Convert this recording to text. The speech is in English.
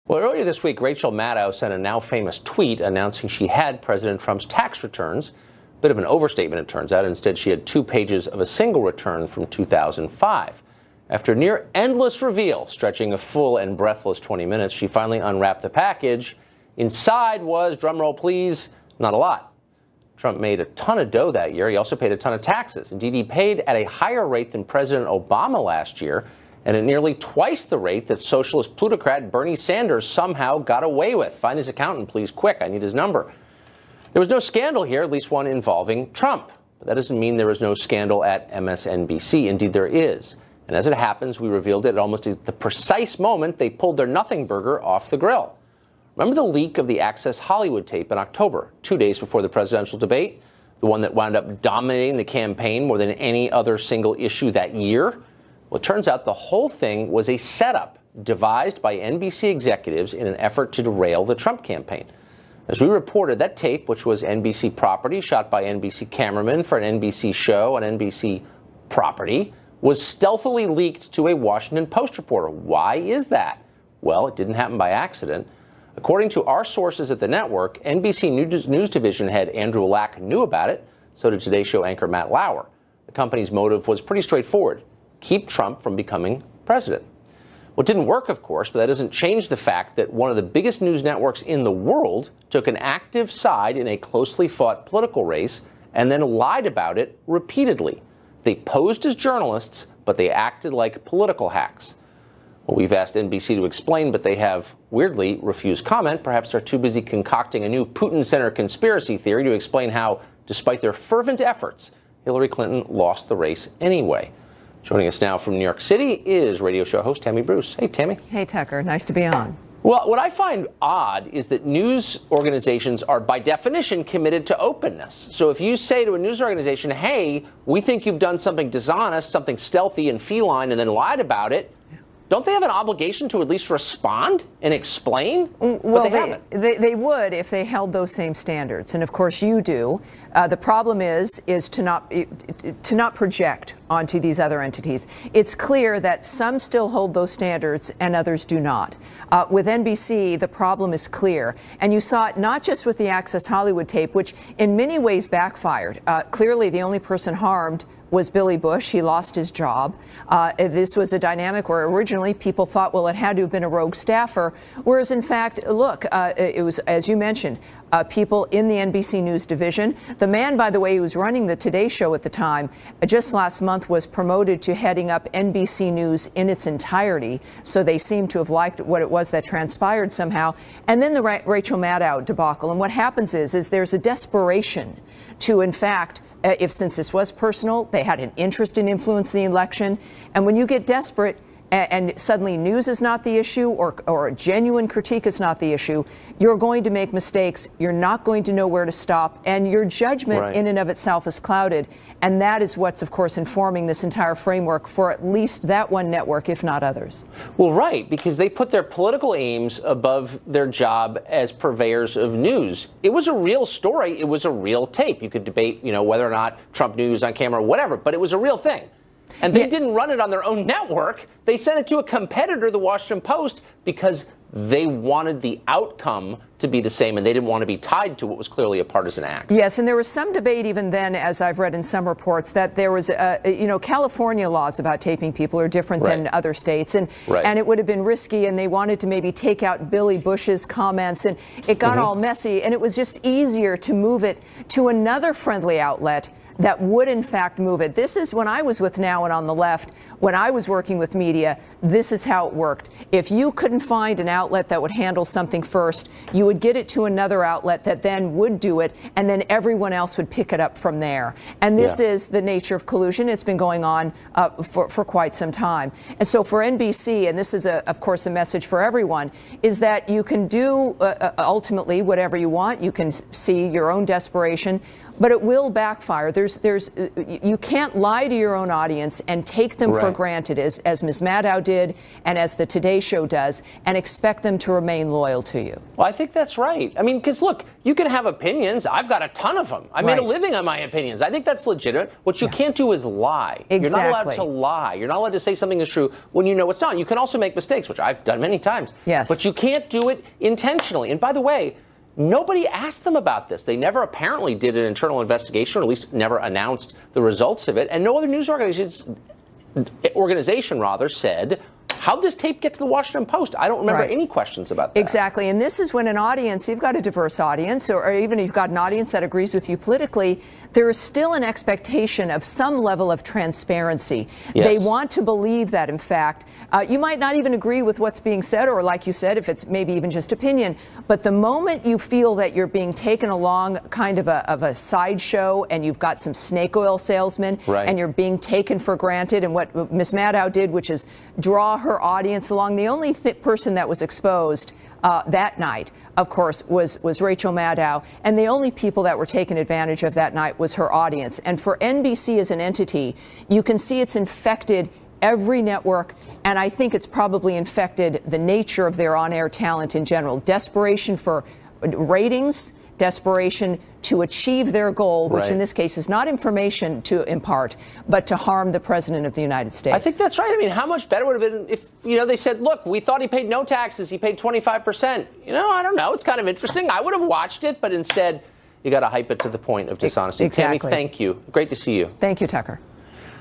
Well, earlier this week, Rachel Maddow sent a now famous tweet announcing she had President Trump's tax returns. Bit of an overstatement, it turns out. Instead, she had 2 pages of a single return from 2005. After a near endless reveal, stretching a full and breathless 20 minutes, she finally unwrapped the package. Inside was, drumroll please, not a lot. Trump made a ton of dough that year. He also paid a ton of taxes. Indeed, he paid at a higher rate than President Obama last year, and at nearly twice the rate that socialist plutocrat Bernie Sanders somehow got away with. Find his accountant, please, quick. I need his number. There was no scandal here, at least one involving Trump. But that doesn't mean there was no scandal at MSNBC. Indeed, there is. And as it happens, we revealed it almost at the precise moment they pulled their nothing burger off the grill. Remember the leak of the Access Hollywood tape in October, 2 days before the presidential debate? The one that wound up dominating the campaign more than any other single issue that year? Well, it turns out the whole thing was a setup devised by NBC executives in an effort to derail the Trump campaign. As we reported, that tape, which was NBC property, shot by NBC cameramen for an NBC show on NBC property, was stealthily leaked to a Washington Post reporter. Why is that? Well, it didn't happen by accident. According to our sources at the network, NBC News Division head Andrew Lack knew about it. So did Today Show anchor Matt Lauer. The company's motive was pretty straightforward: keep Trump from becoming president. Well, it didn't work, of course, but that doesn't change the fact that one of the biggest news networks in the world took an active side in a closely fought political race and then lied about it repeatedly. They posed as journalists, but they acted like political hacks. Well, we've asked NBC to explain, but they have, weirdly, refused comment. Perhaps they're too busy concocting a new Putin Center conspiracy theory to explain how, despite their fervent efforts, Hillary Clinton lost the race anyway. Joining us now from New York City is radio show host Tammy Bruce. Hey, Tammy. Hey, Tucker. Nice to be on. Well, what I find odd is that news organizations are, by definition, committed to openness. So if you say to a news organization, hey, we think you've done something dishonest, something stealthy and feline, and then lied about it, don't they have an obligation to at least respond and explain? Well, they would if they held those same standards, and of course you do. The problem is to not project onto these other entities. It's clear that some still hold those standards and others do not. With NBC, the problem is clear, and you saw it not just with the Access Hollywood tape, which in many ways backfired. Clearly, the only person harmed was Billy Bush. He lost his job. This was a dynamic where originally people thought, well, it had to have been a rogue staffer, whereas in fact, look, it was, as you mentioned, people in the NBC News division. The man, by the way, who was running the Today Show at the time, just last month was promoted to heading up NBC News in its entirety. So they seem to have liked what it was that transpired somehow. And then the Rachel Maddow debacle. And what happens is there's a desperation to, in fact, since this was personal, they had an interest in influencing the election. And when you get desperate and suddenly news is not the issue or a genuine critique is not the issue, you're going to make mistakes. You're not going to know where to stop. And your judgment in and of itself is clouded. And that is what's, of course, informing this entire framework for at least that one network, if not others. Well, right, because they put their political aims above their job as purveyors of news. It was a real story. It was a real tape. You could debate, whether or not Trump knew he was on camera or whatever, but it was a real thing. And they didn't run it on their own network. They sent it to a competitor, the Washington Post, because they wanted the outcome to be the same, and they didn't want to be tied to what was clearly a partisan act. Yes, and there was some debate even then, as I've read in some reports, that there was, California laws about taping people are different than other states, and it would have been risky, and they wanted to maybe take out Billy Bush's comments, and it got all messy, and it was just easier to move it to another friendly outlet that would, in fact, move it. This is when I was with Now and on the Left, when I was working with media, this is how it worked. If you couldn't find an outlet that would handle something first, you would get it to another outlet that then would do it, and then everyone else would pick it up from there. And this is the nature of collusion. It's been going on for quite some time. And so for NBC, and this is, of course, a message for everyone, is that you can do ultimately whatever you want. You can see your own desperation. But it will backfire. You can't lie to your own audience and take them for granted, as Ms. Maddow did and as the Today Show does, and expect them to remain loyal to you. Well, I think that's right. I mean, because look, you can have opinions. I've got a ton of them. I made a living on my opinions. I think that's legitimate. What you can't do is lie. Exactly. You're not allowed to lie. You're not allowed to say something is true when you know it's not. You can also make mistakes, which I've done many times. Yes. But you can't do it intentionally. And by the way, nobody asked them about this. They never apparently did an internal investigation, or at least never announced the results of it. And no other news organization said, how'd this tape get to the Washington Post? I don't remember any questions about that. Exactly. And this is when an audience, you've got a diverse audience, or even if you've got an audience that agrees with you politically, there is still an expectation of some level of transparency. Yes. They want to believe that, in fact, you might not even agree with what's being said, or like you said, if it's maybe even just opinion, but the moment you feel that you're being taken along kind of a sideshow, and you've got some snake oil salesmen, and you're being taken for granted, and what Ms. Maddow did, which is draw her audience along. The only person that was exposed that night, of course, was Rachel Maddow, and the only people that were taken advantage of that night was her audience. And for NBC as an entity, you can see it's infected every network, and I think it's probably infected the nature of their on-air talent in general. Desperation for ratings, desperation to achieve their goal, which in this case is not information to impart, but to harm the President of the United States. I think that's right. I mean, how much better would it have been if, they said, look, we thought he paid no taxes, he paid 25%. I don't know. It's kind of interesting. I would have watched it, but instead, you got to hype it to the point of dishonesty. Exactly. Tammy, thank you. Great to see you. Thank you, Tucker.